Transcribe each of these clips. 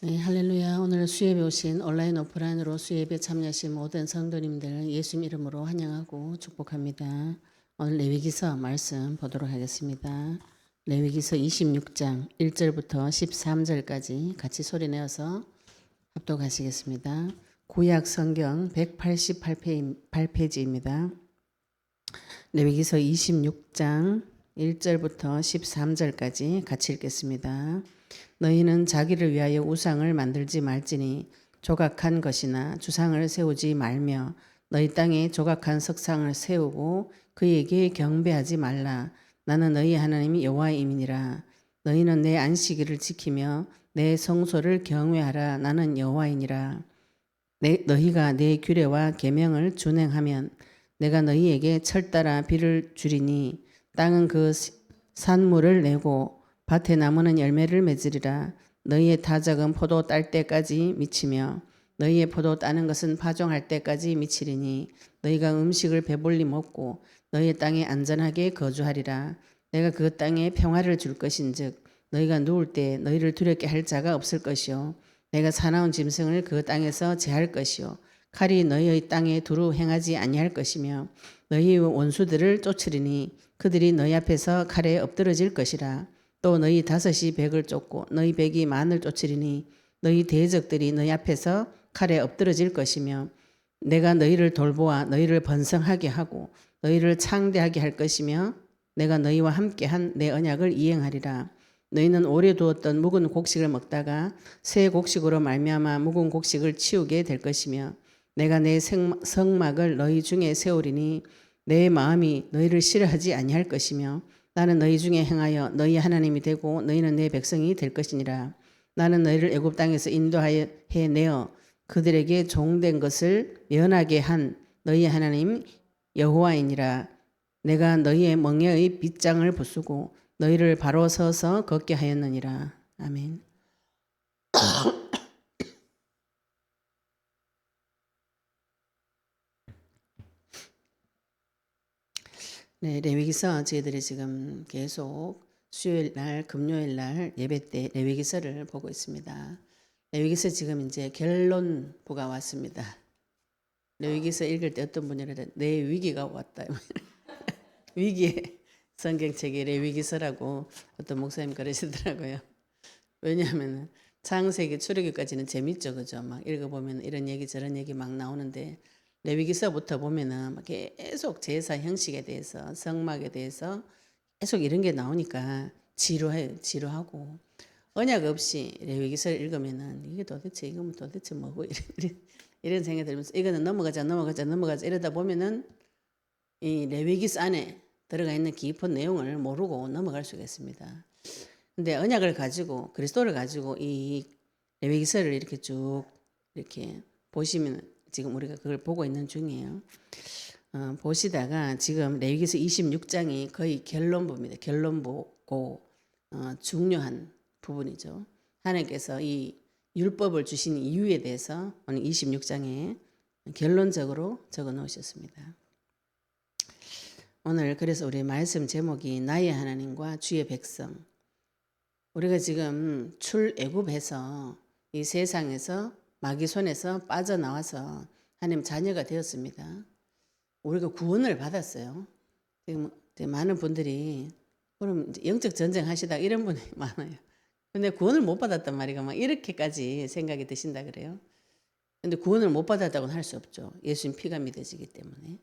네, 할렐루야. 오늘 수예배 오신 온라인 오프라인으로 수예배 참여하신 모든 성도님들 예수님 이름으로 환영하고 축복합니다. 오늘 레위기서 말씀 보도록 하겠습니다. 레위기서 26장 1절부터 13절까지 같이 소리내어서 합독하시겠습니다. 구약 성경 188페이지입니다. 레위기서 26장 1절부터 13절까지 같이 읽겠습니다. 너희는 자기를 위하여 우상을 만들지 말지니 조각한 것이나 주상을 세우지 말며 너희 땅에 조각한 석상을 세우고 그에게 경배하지 말라. 나는 너희 하나님 여호와임이니라. 너희는 내 안식일을 지키며 내 성소를 경외하라. 나는 여호와이니라. 너희가 내 규례와 계명을 준행하면 내가 너희에게 철따라 비를 주리니 땅은 그 산물을 내고 밭에 나무는 열매를 맺으리라. 너희의 타작은 포도 딸 때까지 미치며 너희의 포도 따는 것은 파종할 때까지 미치리니 너희가 음식을 배불리 먹고 너희의 땅에 안전하게 거주하리라. 내가 그 땅에 평화를 줄 것인즉 너희가 누울 때 너희를 두렵게 할 자가 없을 것이요 내가 사나운 짐승을 그 땅에서 제할 것이요 칼이 너희의 땅에 두루 행하지 아니할 것이며 너희의 원수들을 쫓으리니 그들이 너희 앞에서 칼에 엎드러질 것이라. 또 너희 다섯이 백을 쫓고 너희 백이 만을 쫓으리니 너희 대적들이 너희 앞에서 칼에 엎드러질 것이며 내가 너희를 돌보아 너희를 번성하게 하고 너희를 창대하게 할 것이며 내가 너희와 함께한 내 언약을 이행하리라. 너희는 오래 두었던 묵은 곡식을 먹다가 새 곡식으로 말미암아 묵은 곡식을 치우게 될 것이며 내가 내 성막을 너희 중에 세우리니 내 마음이 너희를 싫어하지 아니할 것이며 나는 너희 중에 행하여 너희 하나님이 되고 너희는 내 백성이 될 것이니라. 나는 너희를 애굽 땅에서 인도하여 해내어 그들에게 종된 것을 면하게 한 너희 하나님 여호와이니라. 내가 너희의 멍에의 빗장을 부수고 너희를 바로 서서 걷게 하였느니라. 아멘. 네, 레위기서 저희들이 지금 계속 수요일 날, 금요일 날 예배 때 레위기서를 보고 있습니다. 레위기서 지금 이제 결론부가 왔습니다. 레위기서 읽을 때 어떤 분이 이러더라고요. 내 위기가 왔다. 위기의 성경책이 레위기서라고 어떤 목사님 그러시더라고요. 왜냐하면 창세기 출애굽까지는 재밌죠, 그죠? 막 읽어보면 이런 얘기 저런 얘기 막 나오는데 레위기서부터 보면은 계속 제사 형식에 대해서 성막에 대해서 계속 이런 게 나오니까 지루해요, 지루하고 언약 없이 레위기서를 읽으면은 이게 도대체 이거면 도대체 뭐고 이런 생각이 들면서 이거는 넘어가자 이러다 보면은 이 레위기서 안에 들어가 있는 깊은 내용을 모르고 넘어갈 수가 있습니다. 근데 언약을 가지고 그리스도를 가지고 이 레위기서를 이렇게 쭉 이렇게 보시면 지금 우리가 그걸 보고 있는 중이에요. 보시다가 지금 레위기서 26장이 거의 결론부입니다. 결론부고 중요한 부분이죠. 하나님께서 이 율법을 주신 이유에 대해서 오늘 26장에 결론적으로 적어 놓으셨습니다. 오늘 그래서 우리 말씀 제목이 나의 하나님과 주의 백성. 우리가 지금 출애굽해서 이 세상에서 마귀 손에서 빠져나와서 하나님 자녀가 되었습니다. 우리가 구원을 받았어요. 지금 많은 분들이 그럼 영적 전쟁 하시다 이런 분이 많아요. 근데 구원을 못 받았단 말이가 막 이렇게까지 생각이 드신다 그래요. 근데 구원을 못 받았다고는 할 수 없죠. 예수님 피가 믿어지기 때문에.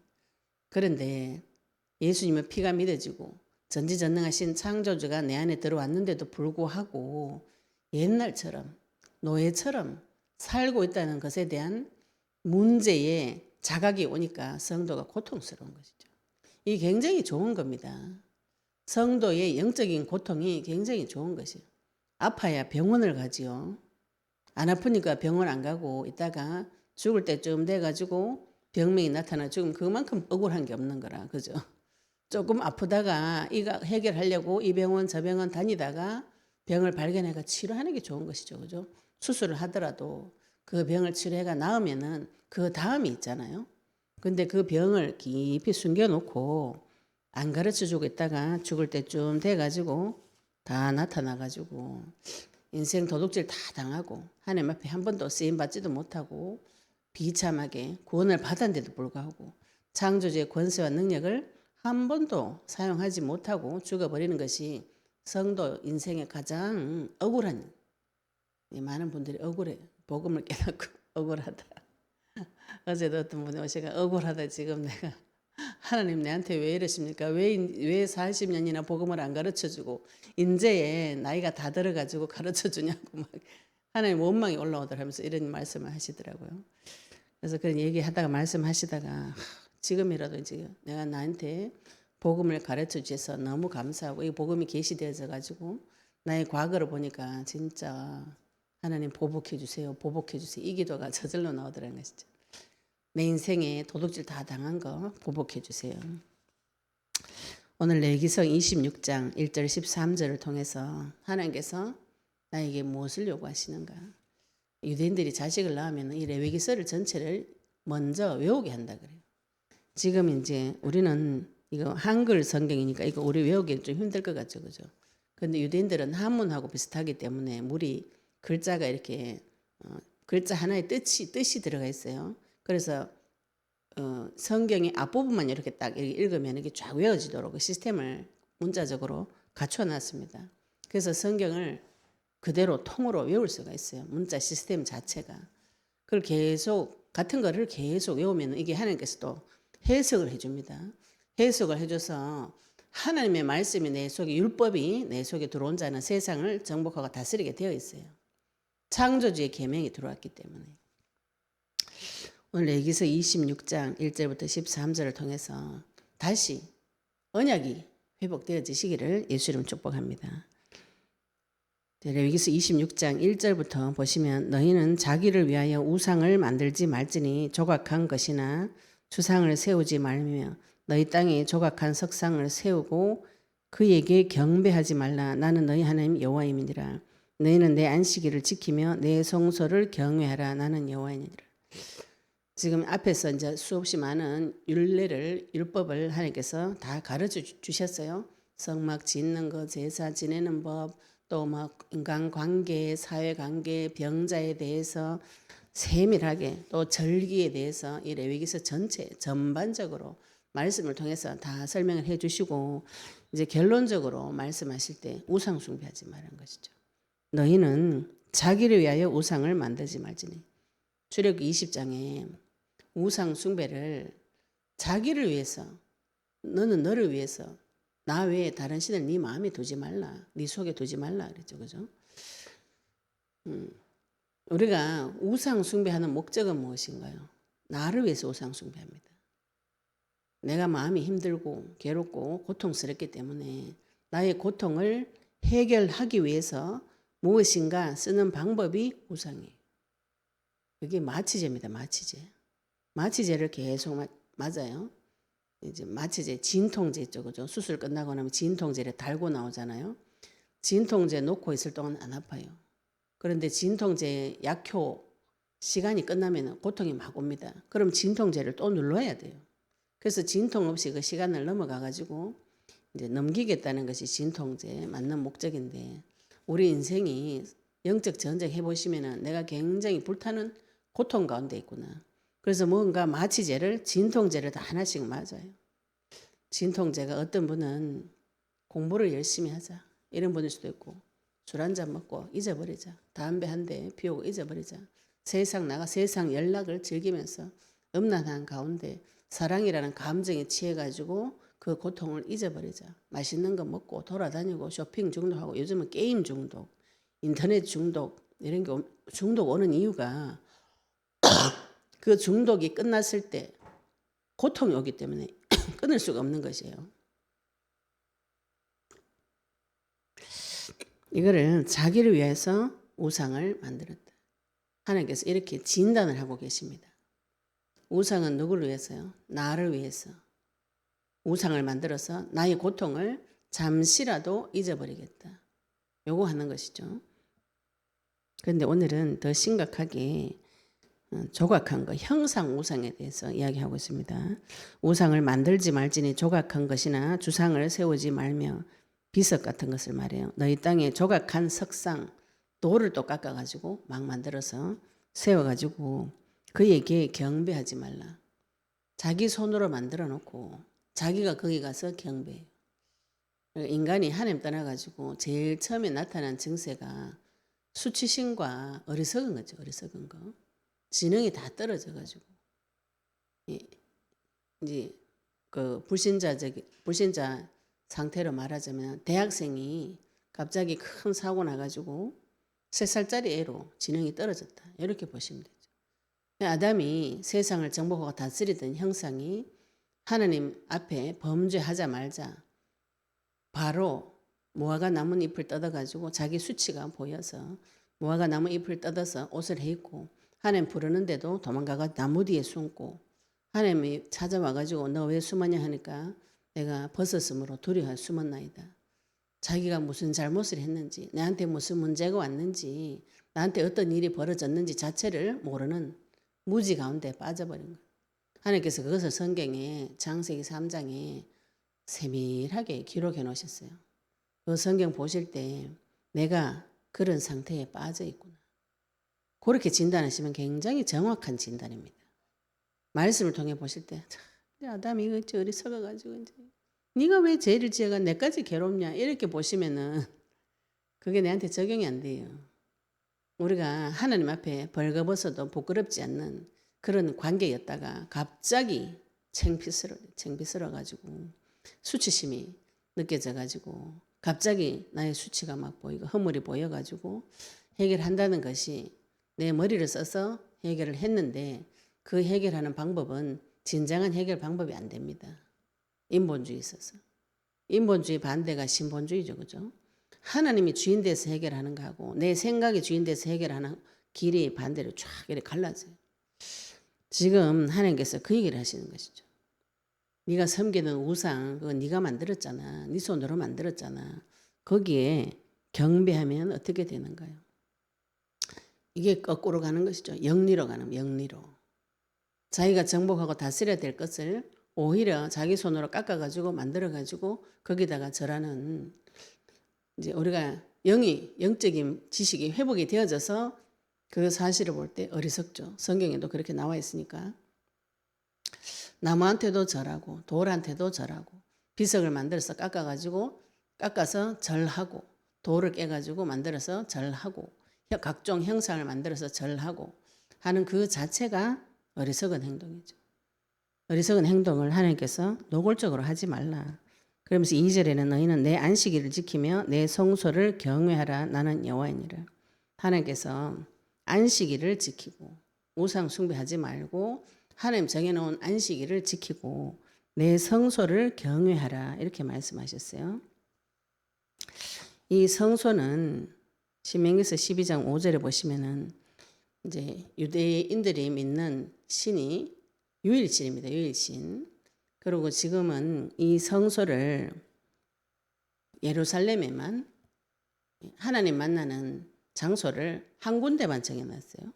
그런데 예수님의 피가 믿어지고 전지전능하신 창조주가 내 안에 들어왔는데도 불구하고 옛날처럼 노예처럼 살고 있다는 것에 대한 문제에 자각이 오니까 성도가 고통스러운 것이죠. 이게 굉장히 좋은 겁니다. 성도의 영적인 고통이 굉장히 좋은 것이에요. 아파야 병원을 가지요. 안 아프니까 병원 안 가고 있다가 죽을 때쯤 돼가지고 병명이 나타나 죽으면 그만큼 억울한 게 없는 거라. 그죠? 조금 아프다가 이거 해결하려고 이 병원 저 병원 다니다가 병을 발견해가 치료하는 게 좋은 것이죠. 그죠? 수술을 하더라도 그 병을 치료해가 나으면은 그 다음이 있잖아요. 근데 그 병을 깊이 숨겨놓고 안 가르쳐 주고 있다가 죽을 때쯤 돼가지고 다 나타나가지고 인생 도둑질 다 당하고 하나님 앞에 한 번도 쓰임 받지도 못하고 비참하게 구원을 받았는데도 불구하고 창조주의 권세와 능력을 한 번도 사용하지 못하고 죽어버리는 것이 성도 인생의 가장 억울한, 많은 분들이 억울해. 복음을 깨닫고 억울하다. 어제도 어떤 분이 오셔가 억울하다. 지금 내가 하나님 내한테 왜 이러십니까? 왜 40년이나 복음을 안 가르쳐주고 인제에 나이가 다 들어가지고 가르쳐주냐고 막 하나님 원망이 올라오더라면서 이런 말씀을 하시더라고요. 그래서 그런 얘기하다가 말씀하시다가 지금이라도 이제 내가 나한테 복음을 가르쳐 주셔서 너무 감사하고 이 복음이 계시되어져 가지고 나의 과거를 보니까 진짜 하나님 보복해 주세요. 보복해 주세요. 이 기도가 저절로 나오더라는 것이죠. 내 인생에 도둑질 다 당한 거 보복해 주세요. 오늘 레위기서 26장 1절 13절을 통해서 하나님께서 나에게 무엇을 요구하시는가? 유대인들이 자식을 낳으면 이 레위기서를 전체를 먼저 외우게 한다 그래요. 지금 이제 우리는 이거 한글 성경이니까 이거 우리 외우기 좀 힘들 것 같죠, 그죠? 그런데 유대인들은 한문하고 비슷하기 때문에 물이 글자가 이렇게 글자 하나에 뜻이 들어가 있어요. 그래서 성경의 앞부분만 이렇게 딱 읽으면 이게 쫙 외워지도록 그 시스템을 문자적으로 갖춰놨습니다. 그래서 성경을 그대로 통으로 외울 수가 있어요. 문자 시스템 자체가. 그걸 계속 같은 거를 계속 외우면 이게 하나님께서도 해석을 해줍니다. 해석을 해줘서 하나님의 말씀이 내 속에 율법이 내 속에 들어온 자는 세상을 정복하고 다스리게 되어 있어요. 창조주의 계명이 들어왔기 때문에. 오늘 레위기서 26장 1절부터 13절을 통해서 다시 언약이 회복되어지시기를 예수 이름 축복합니다. 레위기서 26장 1절부터 보시면 너희는 자기를 위하여 우상을 만들지 말지니 조각한 것이나 주상을 세우지 말며 너희 땅에 조각한 석상을 세우고 그에게 경배하지 말라. 나는 너희 하나님 여호와임이니라. 너희는 내 안식일을 지키며 내 성소를 경외하라. 나는 여호와이니라. 지금 앞에서 이제 수없이 많은 율법을 하나님께서 다 가르쳐 주셨어요. 성막 짓는 거, 제사 지내는 법, 또 막 인간 관계, 사회 관계, 병자에 대해서 세밀하게 또 절기에 대해서 이 레위기서 전체 전반적으로 말씀을 통해서 다 설명을 해 주시고 이제 결론적으로 말씀하실 때 우상 숭배하지 말라는 것이죠. 너희는 자기를 위하여 우상을 만들지 말지니. 출애굽기 20장에 우상 숭배를 자기를 위해서 너는 너를 위해서 나 외에 다른 신을 네 마음에 두지 말라. 네 속에 두지 말라 그랬죠. 그죠? 우리가 우상 숭배하는 목적은 무엇인가요? 나를 위해서 우상 숭배합니다. 내가 마음이 힘들고 괴롭고 고통스럽기 때문에 나의 고통을 해결하기 위해서 무엇인가 쓰는 방법이 우상이에요. 그게 마취제입니다. 마취제. 마취제를 계속 맞아요. 이제 마취제, 진통제 있죠, 그죠? 수술 끝나고 나면 진통제를 달고 나오잖아요. 진통제 놓고 있을 동안 안 아파요. 그런데 진통제 약효 시간이 끝나면 고통이 막 옵니다. 그럼 진통제를 또 눌러야 돼요. 그래서 진통 없이 그 시간을 넘어가가지고 이제 넘기겠다는 것이 진통제 맞는 목적인데 우리 인생이 영적 전쟁 해보시면은 내가 굉장히 불타는 고통 가운데 있구나. 그래서 뭔가 마취제를 진통제를 다 하나씩 맞아요. 진통제가 어떤 분은 공부를 열심히 하자 이런 분일 수도 있고 술 한잔 먹고 잊어버리자. 담배 한 대 피우고 잊어버리자. 세상 나가 세상 연락을 즐기면서 음란한 가운데 사랑이라는 감정에 취해가지고 그 고통을 잊어버리자. 맛있는 거 먹고 돌아다니고 쇼핑 중독하고 요즘은 게임 중독, 인터넷 중독 이런 게 중독 오는 이유가 그 중독이 끝났을 때 고통이 오기 때문에 끊을 수가 없는 것이에요. 이거를 자기를 위해서 우상을 만들었다. 하나님께서 이렇게 진단을 하고 계십니다. 우상은 누구를 위해서요? 나를 위해서. 우상을 만들어서 나의 고통을 잠시라도 잊어버리겠다. 요거 하는 것이죠. 그런데 오늘은 더 심각하게 조각한 것, 형상 우상에 대해서 이야기하고 있습니다. 우상을 만들지 말지니 조각한 것이나 주상을 세우지 말며 비석 같은 것을 말해요. 너희 땅에 조각한 석상, 돌을 또 깎아가지고 막 만들어서 세워가지고 그에게 경배하지 말라. 자기 손으로 만들어 놓고 자기가 거기 가서 경배해요. 인간이 하나님 떠나가지고 제일 처음에 나타난 증세가 수치심과 어리석은 거죠. 어리석은 거. 지능이 다 떨어져가지고 이제 그 불신자 상태로 말하자면 대학생이 갑자기 큰 사고 나가지고 3살짜리 애로 지능이 떨어졌다. 이렇게 보시면 되죠. 아담이 세상을 정복하고 다스리던 형상이 하나님 앞에 범죄하자마자 바로 무화과 나뭇잎을 뜯어가지고 자기 수치가 보여서 무화과 나뭇잎을 뜯어서 옷을 해입고 하나님 부르는데도 도망가가 나무 뒤에 숨고 하나님이 찾아와가지고 너 왜 숨었냐 하니까 내가 벗었으므로 두려워 숨었나이다. 자기가 무슨 잘못을 했는지 나한테 무슨 문제가 왔는지 나한테 어떤 일이 벌어졌는지 자체를 모르는 무지 가운데 빠져버린 거예요. 하나님께서 그것을 성경에 창세기 3장에 세밀하게 기록해 놓으셨어요. 그 성경 보실 때 내가 그런 상태에 빠져 있구나. 그렇게 진단하시면 굉장히 정확한 진단입니다. 말씀을 통해 보실 때 아담이 이거 어리석어가지고 이제 네가 왜 죄를 지어가 내까지 괴롭냐 이렇게 보시면은 그게 내한테 적용이 안 돼요. 우리가 하나님 앞에 벌거벗어도 부끄럽지 않는 그런 관계였다가 갑자기 창피스러워가지고 수치심이 느껴져가지고 갑자기 나의 수치가 막 보이고 허물이 보여가지고 해결한다는 것이 내 머리를 써서 해결을 했는데 그 해결하는 방법은 진정한 해결 방법이 안 됩니다. 인본주의 있어서. 인본주의 반대가 신본주의죠. 그죠? 하나님이 주인 돼서 해결하는 거하고 내 생각이 주인 돼서 해결하는 길이 반대로 쫙 이렇게 갈라져요. 지금 하나님께서 그 얘기를 하시는 것이죠. 네가 섬기는 우상 그건 네가 만들었잖아. 네 손으로 만들었잖아. 거기에 경배하면 어떻게 되는가요? 이게 거꾸로 가는 것이죠. 영리로 가는 영리로. 자기가 정복하고 다스려야 될 것을 오히려 자기 손으로 깎아가지고 만들어가지고 거기다가 절하는 이제 우리가 영적인 지식이 회복이 되어져서 그 사실을 볼 때 어리석죠. 성경에도 그렇게 나와 있으니까. 나무한테도 절하고 돌한테도 절하고 비석을 만들어서 깎아서 절하고 돌을 깨가지고 만들어서 절하고 각종 형상을 만들어서 절하고 하는 그 자체가 어리석은 행동이죠. 어리석은 행동을 하나님께서 노골적으로 하지 말라. 그러면서 2절에는 너희는 내 안식일을 지키며 내 성소를 경외하라. 나는 여호와이니라. 하나님께서 안식일을 지키고 우상 숭배하지 말고 하나님 정해놓은 안식일을 지키고 내 성소를 경외하라. 이렇게 말씀하셨어요. 이 성소는 신명기서 12장 5절에 보시면은 이제 유대인들이 믿는 신이 유일신입니다. 유일신. 그리고 지금은 이 성소를 예루살렘에만 하나님 만나는 장소를 한 군데만 정해놨어요.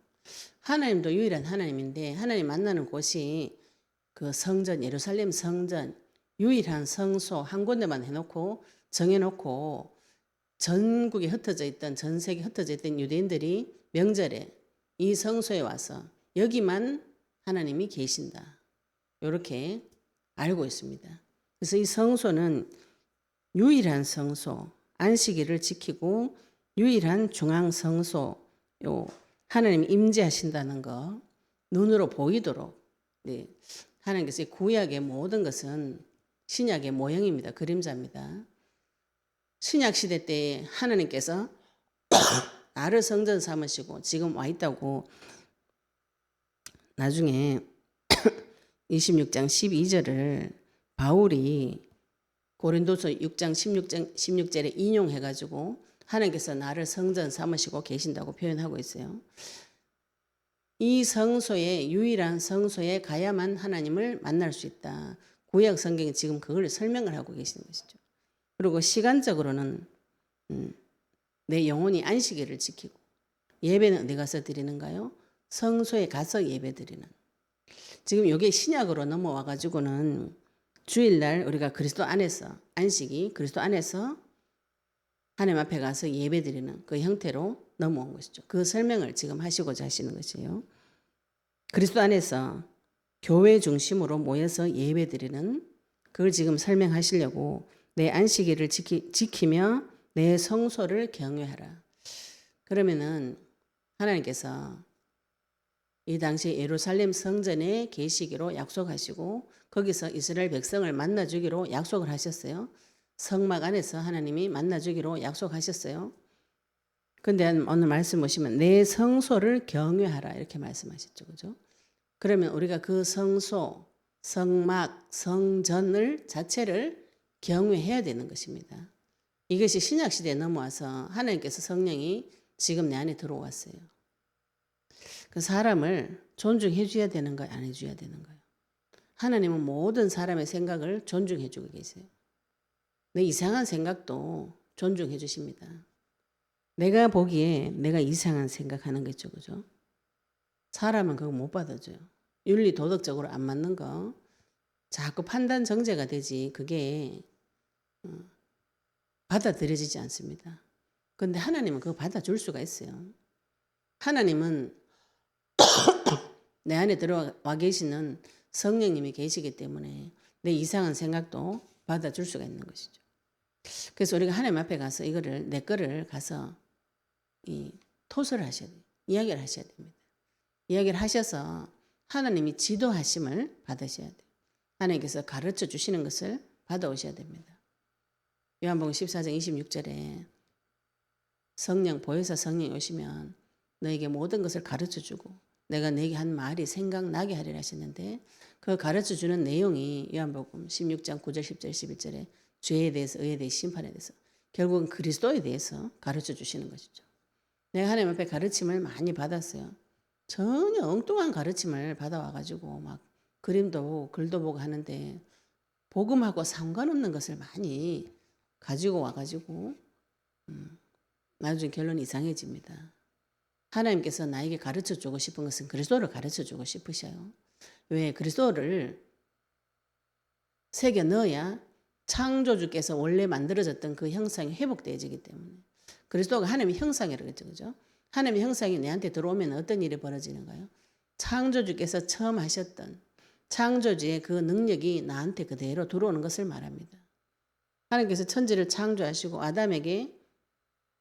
하나님도 유일한 하나님인데 하나님 만나는 곳이 그 성전 예루살렘 성전 유일한 성소 한 군데만 해놓고 정해놓고 전국에 흩어져 있던 전 세계에 흩어져 있던 유대인들이 명절에 이 성소에 와서 여기만 하나님이 계신다. 이렇게 알고 있습니다. 그래서 이 성소는 유일한 성소, 안식일을 지키고 유일한 중앙 성소, 하나님 임재하신다는 거 눈으로 보이도록 하나님께서 구약의 모든 것은 신약의 모형입니다. 그림자입니다. 신약 시대 때 하나님께서 나를 성전 삼으시고 지금 와 있다고 나중에 26장 12절을 바울이 고린도서 6장 16절에 인용해가지고 하나님께서 나를 성전 삼으시고 계신다고 표현하고 있어요. 이 성소에 유일한 성소에 가야만 하나님을 만날 수 있다. 구약 성경이 지금 그걸 설명을 하고 계시는 것이죠. 그리고 시간적으로는 내 영혼이 안식일을 지키고 예배는 어디 가서 드리는가요? 성소에 가서 예배 드리는. 지금 이게 신약으로 넘어와 가지고는 주일날 우리가 그리스도 안에서 안식이 그리스도 안에서 하나님 앞에 가서 예배드리는 그 형태로 넘어온 것이죠. 그 설명을 지금 하시고자 하시는 것이에요. 그리스도 안에서 교회 중심으로 모여서 예배드리는 그걸 지금 설명하시려고 내 안식일을 지키며 내 성소를 경외하라. 그러면은 하나님께서 이 당시 예루살렘 성전에 계시기로 약속하시고 거기서 이스라엘 백성을 만나주기로 약속을 하셨어요. 성막 안에서 하나님이 만나주기로 약속하셨어요. 근데 오늘 말씀 보시면 내 성소를 경외하라 이렇게 말씀하셨죠. 그죠? 그러면 우리가 그 성소, 성막, 성전을 자체를 경외해야 되는 것입니다. 이것이 신약시대에 넘어와서 하나님께서 성령이 지금 내 안에 들어왔어요. 그 사람을 존중해 줘야 되는 거예요? 안 해줘야 되는 거예요? 하나님은 모든 사람의 생각을 존중해 주고 계세요. 내 이상한 생각도 존중해 주십니다. 내가 보기에 내가 이상한 생각하는 거죠. 그죠? 사람은 그거 못 받아줘요. 윤리 도덕적으로 안 맞는 거 자꾸 판단 정죄가 되지 그게 받아들여지지 않습니다. 그런데 하나님은 그거 받아줄 수가 있어요. 하나님은 내 안에 들어와 계시는 성령님이 계시기 때문에 내 이상한 생각도 받아줄 수가 있는 것이죠. 그래서 우리가 하나님 앞에 가서 이거를 내 거를 가서 토설을 하셔야 돼요. 이야기를 하셔야 됩니다. 이야기를 하셔서 하나님이 지도하심을 받으셔야 돼요. 하나님께서 가르쳐 주시는 것을 받아오셔야 됩니다. 요한복음 14장 26절에 성령 보혜사 성령이 오시면 너에게 모든 것을 가르쳐 주고 내가 너에게 한 말이 생각나게 하리라 하셨는데 그 가르쳐 주는 내용이 요한복음 16장 9절 10절 11절에 죄에 대해서 의에 대해서 심판에 대해서 결국은 그리스도에 대해서 가르쳐 주시는 것이죠. 내가 하나님 앞에 가르침을 많이 받았어요. 전혀 엉뚱한 가르침을 받아와가지고 막 그림도 보고 글도 보고 하는데 복음하고 상관없는 것을 많이 가지고 와가지고 나중에 결론이 이상해집니다. 하나님께서 나에게 가르쳐주고 싶은 것은 그리스도를 가르쳐주고 싶으셔요. 왜? 그리스도를 새겨 넣어야 창조주께서 원래 만들어졌던 그 형상이 회복되어지기 때문에 그리스도가 하나님의 형상이라고 했죠. 그죠? 하나님의 형상이 내한테 들어오면 어떤 일이 벌어지는가요? 창조주께서 처음 하셨던 창조주의 그 능력이 나한테 그대로 들어오는 것을 말합니다. 하나님께서 천지를 창조하시고 아담에게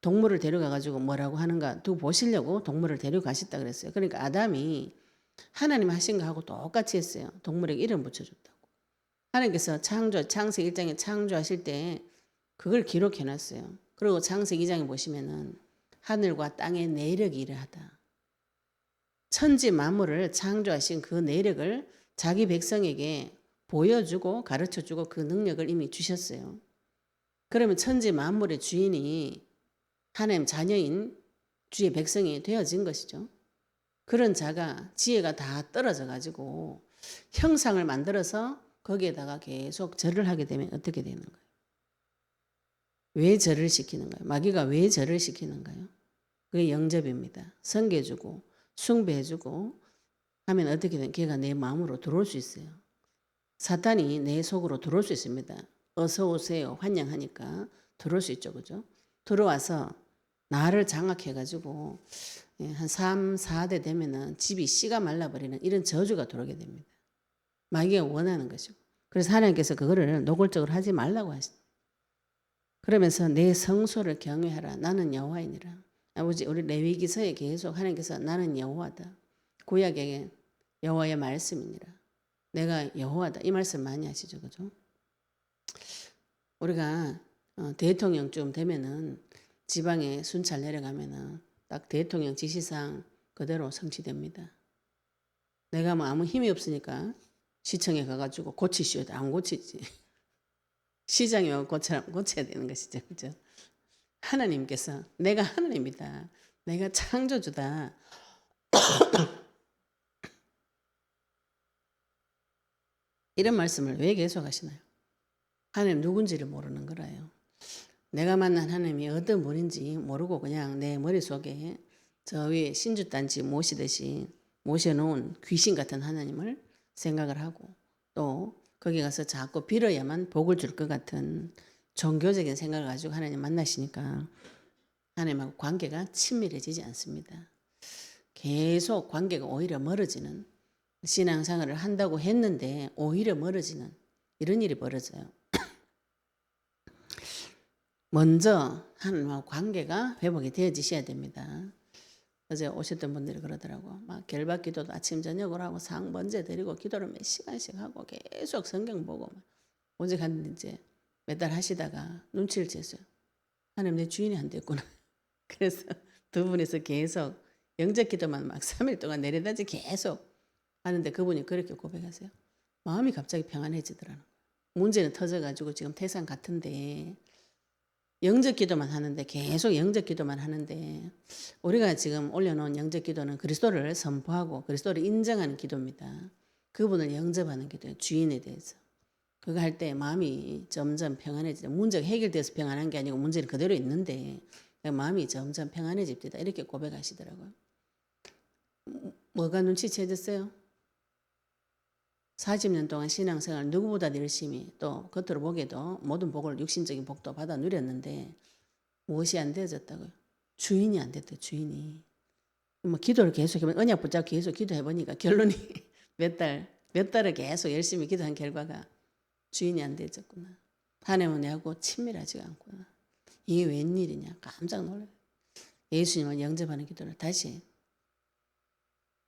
동물을 데려가가지고 뭐라고 하는가 두 보시려고 동물을 데려가셨다 그랬어요. 그러니까 아담이 하나님 하신 거하고 똑같이 했어요. 동물에게 이름 붙여줬다고. 하나님께서 창세기 1장에 창조하실 때 그걸 기록해놨어요. 그리고 창세기 2장에 보시면은 하늘과 땅의 내력이 이러하다. 천지 만물을 창조하신 그 내력을 자기 백성에게 보여주고 가르쳐주고 그 능력을 이미 주셨어요. 그러면 천지 만물의 주인이 하나님 자녀인 주의 백성이 되어진 것이죠. 그런 자가 지혜가 다 떨어져 가지고 형상을 만들어서 거기에다가 계속 절을 하게 되면 어떻게 되는 거예요? 왜 절을 시키는가요? 마귀가 왜 절을 시키는가요? 그게 영접입니다. 섬겨주고 숭배해주고 하면 어떻게 되는 걔가 내 마음으로 들어올 수 있어요. 사탄이 내 속으로 들어올 수 있습니다. 어서 오세요 환영하니까 들어올 수 있죠. 그죠? 들어와서 나를 장악해가지고 한 3, 4대 되면은 집이 씨가 말라버리는 이런 저주가 들어오게 됩니다. 마귀가 원하는 것이고. 그래서 하나님께서 그거를 노골적으로 하지 말라고 하시죠. 그러면서 내 성소를 경외하라. 나는 여호와이니라. 아버지 우리 레위기서에 계속 하나님께서 나는 여호와다. 구약에 여호와의 말씀이니라. 내가 여호와다. 이 말씀 많이 하시죠. 그죠? 우리가 대통령쯤 되면은 지방에 순찰 내려가면은 딱 대통령 지시상 그대로 성취됩니다. 내가 뭐 아무 힘이 없으니까 시청에 가가지고 고치시오. 안 고치지. 시장에 고쳐야 되는 것이죠. 그죠? 하나님께서 내가 하나님이다. 내가 창조주다. 이런 말씀을 왜 계속 하시나요? 하나님 누군지를 모르는 거라요. 내가 만난 하나님이 어떤 분인지 모르고 그냥 내 머릿속에 저 위에 신주단지 모시듯이 모셔놓은 귀신 같은 하나님을 생각을 하고 또 거기 가서 자꾸 빌어야만 복을 줄 것 같은 종교적인 생각을 가지고 하나님 만나시니까 하나님하고 관계가 친밀해지지 않습니다. 계속 관계가 오히려 멀어지는, 신앙생활을 한다고 했는데 오히려 멀어지는 이런 일이 벌어져요. 먼저 하나님하고 관계가 회복이 되어지셔야 됩니다. 어제 오셨던 분들이 그러더라고. 막 결박기도도 아침 저녁으로 하고 상 번제 드리고 기도를 몇 시간씩 하고 계속 성경 보고 막 오직 한 이제 몇 달 하시다가 눈치를 챘어요. 하나님 내 주인이 안 됐구나. 그래서 두 분이서 계속 영적 기도만 막 3일 동안 내려다지 계속 하는데 그분이 그렇게 고백하세요. 마음이 갑자기 평안해지더라는 거예요. 문제는 터져가지고 지금 태산 같은데 영적 기도만 하는데 계속 영적 기도만 하는데 우리가 지금 올려놓은 영적 기도는 그리스도를 선포하고 그리스도를 인정하는 기도입니다. 그분을 영접하는 기도예요. 주인에 대해서. 그거 할 때 마음이 점점 평안해지죠. 문제가 해결돼서 평안한 게 아니고 문제는 그대로 있는데 마음이 점점 평안해집니다. 이렇게 고백하시더라고요. 뭐가 눈치채졌어요? 40년 동안 신앙생활 누구보다 열심히 또 겉으로 보기에도 모든 복을 육신적인 복도 받아 누렸는데 무엇이 안 되어졌다고요? 주인이 안 됐대요. 주인이. 뭐 기도를 계속해보면 언약 붙잡고 계속 기도해보니까 결론이 몇 달을 계속 열심히 기도한 결과가 주인이 안 되어졌구나. 하나님은 내하고 친밀하지가 않구나. 이게 웬일이냐. 깜짝 놀라요. 예수님을 영접하는 기도를 다시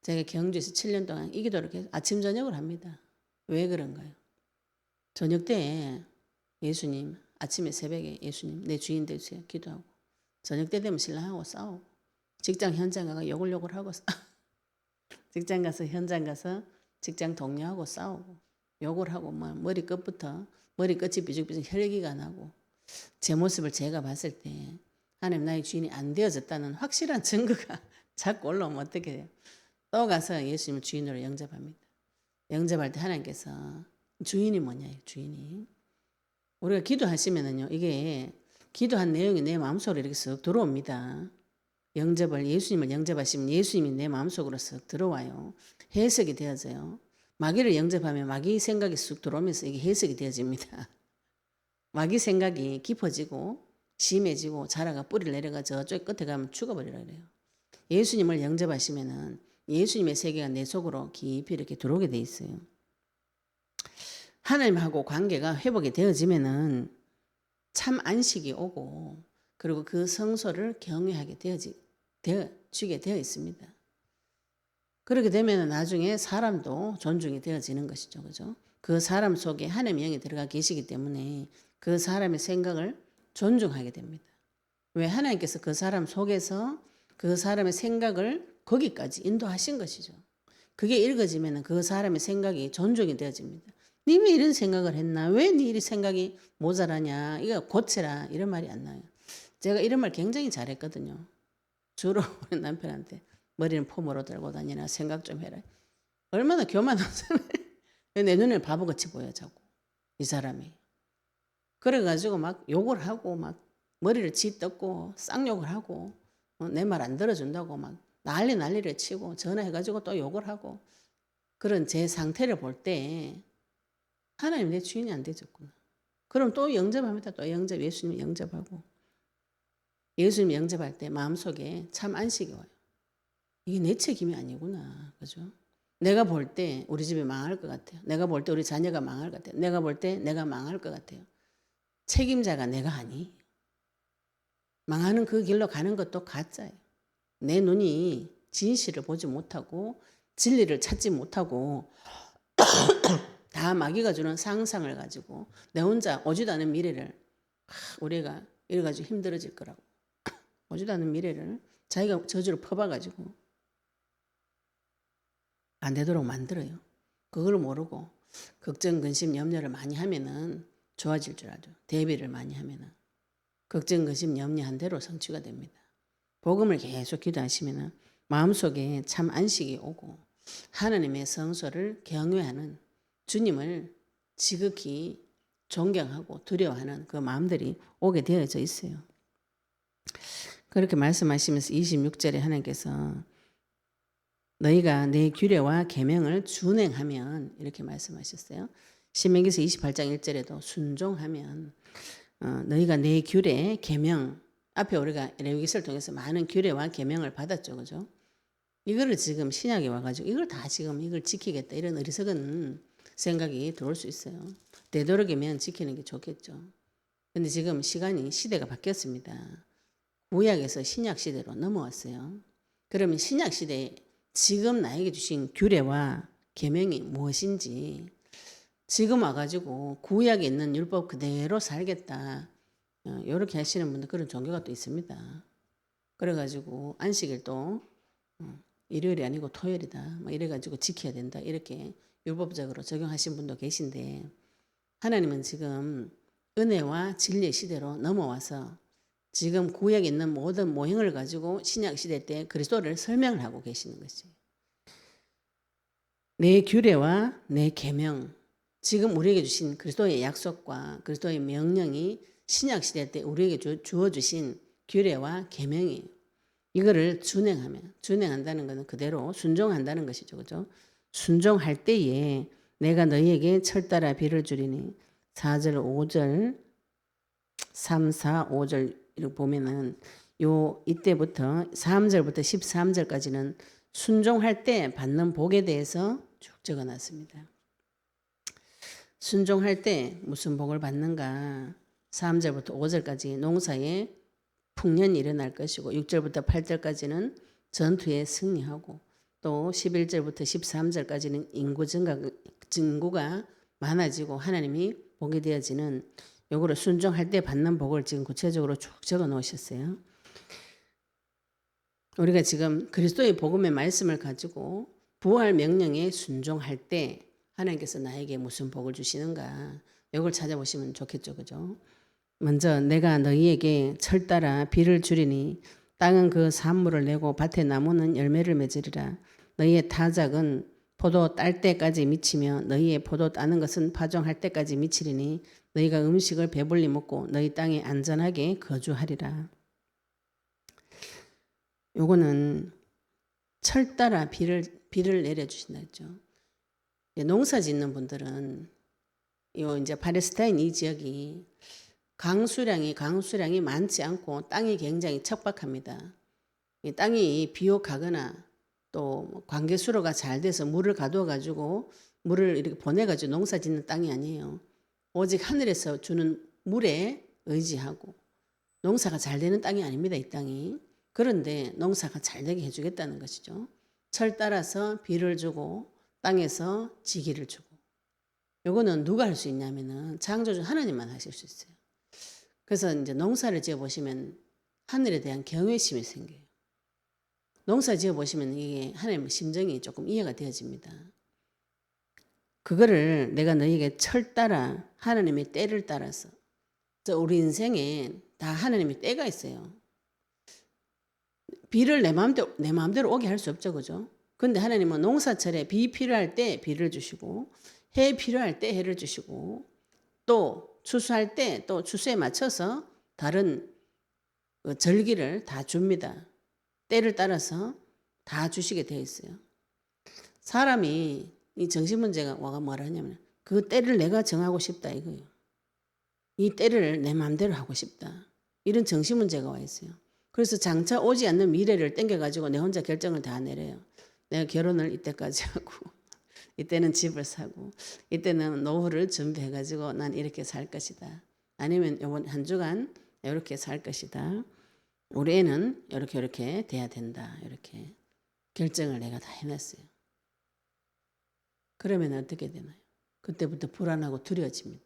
제가 경주에서 7년 동안 이 기도를 계속 아침 저녁을 합니다. 왜 그런가요? 저녁 때 예수님, 아침에 새벽에 예수님 내 주인 되주세요 기도하고 저녁 때 되면 신랑하고 싸우고 직장 현장 가서 욕을 하고 직장 가서 현장 가서 직장 동료하고 싸우고 욕을 하고 막 머리끝이 비죽비죽 혈기가 나고 제 모습을 제가 봤을 때 하나님 나의 주인이 안 되어졌다는 확실한 증거가 자꾸 올라오면 어떻게 돼요? 또 가서 예수님을 주인으로 영접합니다. 영접할 때 하나님께서 주인이 뭐냐, 주인이. 우리가 기도하시면은요, 이게 기도한 내용이 내 마음속으로 이렇게 쓱 들어옵니다. 예수님을 영접하시면 예수님이 내 마음속으로 쓱 들어와요. 해석이 되어져요. 마귀를 영접하면 마귀 생각이 쑥 들어오면서 이게 해석이 되어집니다. 마귀 생각이 깊어지고 심해지고 자라가 뿌리를 내려가 저쪽 끝에 가면 죽어버리라 그래요. 예수님을 영접하시면은 예수님의 세계가 내 속으로 깊이 이렇게 들어오게 돼 있어요. 하나님하고 관계가 회복이 되어지면은 참 안식이 오고 그리고 그 성소를 경외하게 되어지게 되어 있습니다. 그렇게 되면 나중에 사람도 존중이 되어지는 것이죠. 그죠? 그 사람 속에 하나님의 영이 들어가 계시기 때문에 그 사람의 생각을 존중하게 됩니다. 왜? 하나님께서 그 사람 속에서 그 사람의 생각을 거기까지 인도하신 것이죠. 그게 읽어지면 그 사람의 생각이 존중이 되어집니다. 니 왜 이런 생각을 했나? 왜 니 이 생각이 모자라냐? 이거 고쳐라. 이런 말이 안 나요. 제가 이런 말 굉장히 잘했거든요. 주로 우리 남편한테 머리는 폼으로 들고 다니나 생각 좀 해라. 얼마나 교만한 사람이 내 눈에 바보같이 보여 자꾸 이 사람이. 그래가지고 막 욕을 하고 막 머리를 짓떴고 쌍욕을 하고 내 말 안 들어준다고 막 난리를 치고 전화해가지고 또 욕을 하고 그런 제 상태를 볼 때 하나님 내 주인이 안 되졌구나. 그럼 또 영접합니다. 또 예수님 영접하고 예수님 영접할 때 마음속에 참 안식이 와요. 이게 내 책임이 아니구나. 그죠? 내가 볼 때 우리 집이 망할 것 같아요. 내가 볼 때 우리 자녀가 망할 것 같아요. 내가 볼 때 내가 망할 것 같아요. 책임자가 내가 아니. 망하는 그 길로 가는 것도 가짜예요. 내 눈이 진실을 보지 못하고 진리를 찾지 못하고 다 마귀가 주는 상상을 가지고 내 혼자 오지도 않은 미래를 우리가 이래가지고 힘들어질 거라고 오지도 않은 미래를 자기가 저주를 퍼봐가지고 안 되도록 만들어요. 그걸 모르고 걱정, 근심, 염려를 많이 하면은 좋아질 줄 알죠. 대비를 많이 하면은 걱정, 근심, 염려한 대로 성취가 됩니다. 복음을 계속 기도하시면은 마음속에 참 안식이 오고 하나님의 성소를 경외하는 주님을 지극히 존경하고 두려워하는 그 마음들이 오게 되어져 있어요. 그렇게 말씀하시면서 26절에 하나님께서 너희가 내 규례와 계명을 준행하면 이렇게 말씀하셨어요. 신명기서 28장 1절에도 순종하면 너희가 내 규례, 계명, 앞에 우리가 레위기서를 통해서 많은 규례와 계명을 받았죠, 그죠? 이거를 지금 신약에 와가지고 이걸 다 지금 이걸 지키겠다 이런 어리석은 생각이 들어올 수 있어요. 되도록이면 지키는 게 좋겠죠. 근데 지금 시대가 바뀌었습니다. 구약에서 신약 시대로 넘어왔어요. 그러면 신약 시대에 지금 나에게 주신 규례와 계명이 무엇인지 지금 와가지고 구약에 있는 율법 그대로 살겠다. 이렇게 하시는 분들 그런 종교가 또 있습니다. 그래가지고 안식일도 일요일이 아니고 토요일이다. 막 이래가지고 지켜야 된다. 이렇게 율법적으로 적용하신 분도 계신데 하나님은 지금 은혜와 진리의 시대로 넘어와서 지금 구약에 있는 모든 모형을 가지고 신약 시대 때 그리스도를 설명을 하고 계시는 것이에요. 내 규례와 내 계명, 지금 우리에게 주신 그리스도의 약속과 그리스도의 명령이 신약 시대 때 우리에게 주어 주신 규례와 계명이에요. 이거를 준행한다는 것은 그대로 순종한다는 것이죠. 그죠? 순종할 때에 내가 너희에게 철따라 비를 주리니 4절, 5절, 3, 4, 5절 이렇게 보면은 이때부터 3절부터 13절까지는 순종할 때 받는 복에 대해서 쭉 적어놨습니다. 순종할 때 무슨 복을 받는가? 3절부터 5절까지 농사에 풍년이 일어날 것이고 6절부터 8절까지는 전투에 승리하고 또 11절부터 13절까지는 인구 증구가 많아지고 하나님이 복이 되어지는 요거를 순종할 때 받는 복을 지금 구체적으로 쭉 적어 놓으셨어요. 우리가 지금 그리스도의 복음의 말씀을 가지고 부활 명령에 순종할 때 하나님께서 나에게 무슨 복을 주시는가 이걸 찾아보시면 좋겠죠. 그죠? 먼저 내가 너희에게 철 따라 비를 주리니 땅은 그 산물을 내고 밭의 나무는 열매를 맺으리라. 너희의 타작은 포도 딸 때까지 미치며 너희의 포도 따는 것은 파종할 때까지 미치리니 너희가 음식을 배불리 먹고 너희 땅에 안전하게 거주하리라. 요거는 철 따라 비를 내려주신다 했죠. 농사 짓는 분들은 이제 팔레스타인 이 지역이 강수량이 많지 않고 땅이 굉장히 척박합니다. 이 땅이 비옥하거나 또 관계 수로가 잘 돼서 물을 가두어 가지고 물을 이렇게 보내 가지고 농사 짓는 땅이 아니에요. 오직 하늘에서 주는 물에 의지하고 농사가 잘 되는 땅이 아닙니다. 이 땅이. 그런데 농사가 잘 되게 해주겠다는 것이죠. 철 따라서 비를 주고 땅에서 지기를 주고. 요거는 누가 할 수 있냐면은 창조주 하나님만 하실 수 있어요. 그래서 이제 농사를 지어 보시면 하늘에 대한 경외심이 생겨요. 농사 지어 보시면 이게 하나님의 심정이 조금 이해가 되어집니다. 그거를 내가 너희에게 철 따라 하나님의 때를 따라서 우리 인생에 다 하나님의 때가 있어요. 비를 내 마음대로 오게 할 수 없죠. 그죠? 근데 하나님은 농사철에 비 필요할 때 비를 주시고 해 필요할 때 해를 주시고 또 추수할 때 또 추수에 맞춰서 다른 절기를 다 줍니다. 때를 따라서 다 주시게 되어 있어요. 사람이 이 정신 문제가 뭐라 하냐면 그 때를 내가 정하고 싶다 이거예요. 이 때를 내 마음대로 하고 싶다. 이런 정신 문제가 와 있어요. 그래서 장차 오지 않는 미래를 땡겨가지고 내 혼자 결정을 다 내려요. 내가 결혼을 이때까지 하고 이때는 집을 사고 이때는 노후를 준비해가지고 난 이렇게 살 것이다. 아니면 이번 한 주간 이렇게 살 것이다. 우리 애는 이렇게 돼야 된다. 이렇게 결정을 내가 다 해놨어요. 그러면 어떻게 되나요? 그때부터 불안하고 두려워집니다.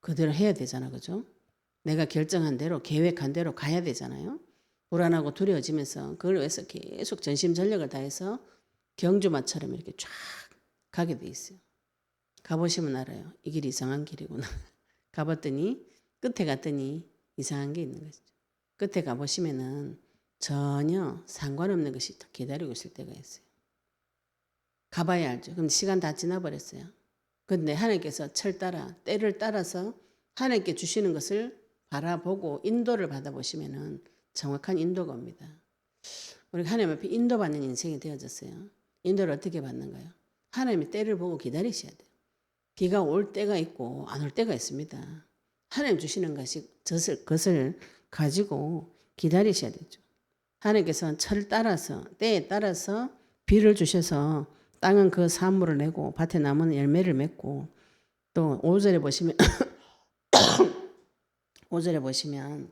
그대로 해야 되잖아. 그죠? 내가 결정한 대로 계획한 대로 가야 되잖아요. 불안하고 두려워지면서 그걸 위해서 계속 전심전력을 다해서 경주마처럼 이렇게 쫙 가게 돼 있어요. 가보시면 알아요. 이 길이 이상한 길이구나. 가봤더니 끝에 갔더니 이상한 게 있는 것이죠. 끝에 가보시면은 전혀 상관없는 것이 기다리고 있을 때가 있어요. 가봐야 알죠. 그럼 시간 다 지나버렸어요. 근데 하나님께서 때를 따라서 하나님께 주시는 것을 바라보고 인도를 받아보시면은 정확한 인도가 옵니다. 우리가 하나님 앞에 인도받는 인생이 되어졌어요. 인도를 어떻게 받는가요? 하나님의 때를 보고 기다리셔야 돼요. 비가 올 때가 있고 안 올 때가 있습니다. 하나님 주시는 것을 가지고 기다리셔야 되죠. 하나님께서는 철 따라서 때에 따라서 비를 주셔서 땅은 그 산물을 내고 밭에 나무는 열매를 맺고 또 5절에 보시면 5절에 보시면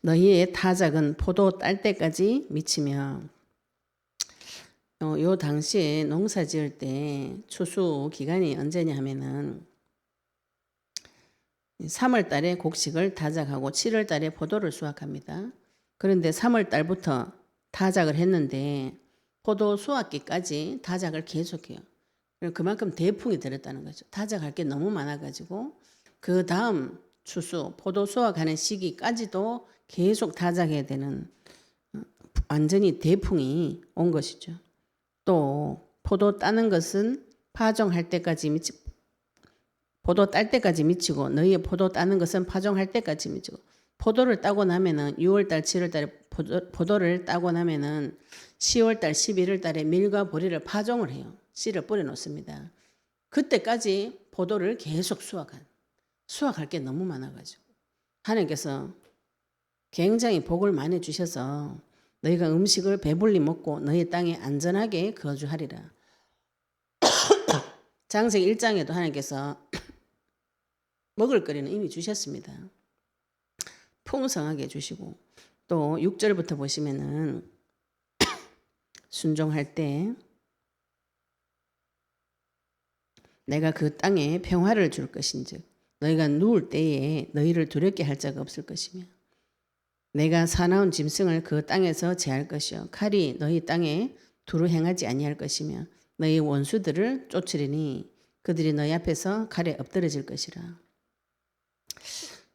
너희의 타작은 포도 딸 때까지 미치며 요 당시에 농사 지을 때 추수 기간이 언제냐 하면은 3월 달에 곡식을 타작하고 7월 달에 포도를 수확합니다. 그런데 3월 달부터 타작을 했는데 포도 수확기까지 타작을 계속해요. 그만큼 대풍이 들었다는 거죠. 타작할 게 너무 많아가지고 그 다음 추수 포도 수확하는 시기까지도 계속 타작해야 되는 완전히 대풍이 온 것이죠. 또 포도 따는 것은 파종할 때까지 포도 딸 때까지 미치고 너희의 포도 따는 것은 파종할 때까지 미치고 포도를 따고 나면은 6월달 7월달에 포도를 따고 나면은 10월달 11월달에 밀과 보리를 파종을 해요. 씨를 뿌려 놓습니다. 그때까지 포도를 계속 수확할 게 너무 많아가지고 하나님께서 굉장히 복을 많이 주셔서 너희가 음식을 배불리 먹고 너희 땅에 안전하게 거주하리라. 창세기 1장에도 하나님께서 먹을 거리는 이미 주셨습니다. 풍성하게 주시고 또 6절부터 보시면은 순종할 때 내가 그 땅에 평화를 줄 것인즉 너희가 누울 때에 너희를 두렵게 할 자가 없을 것이며 내가 사나운 짐승을 그 땅에서 제할 것이요 칼이 너희 땅에 두루 행하지 아니할 것이며 너희 원수들을 쫓으리니 그들이 너희 앞에서 칼에 엎드러질 것이라.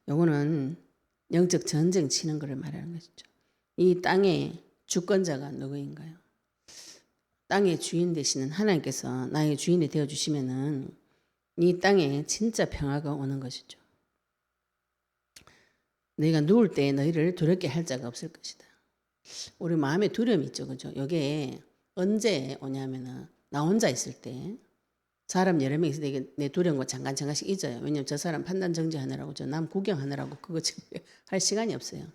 요거는 영적 전쟁 치는 것을 말하는 것이죠. 이 땅의 주권자가 누구인가요? 땅의 주인 되시는 하나님께서 나의 주인이 되어주시면은 이 땅에 진짜 평화가 오는 것이죠. 너희가 누울 때 너희를 두렵게 할 자가 없을 것이다. 우리 마음에 두려움이 있죠. 그죠? 이게 언제 오냐면은 나 혼자 있을 때 사람 여러 명 있을 때 내 두려운 거 잠깐씩 잊어요. 왜냐면 저 사람 판단 정지하느라고 저 남 구경하느라고 그거 지금 할 시간이 없어요.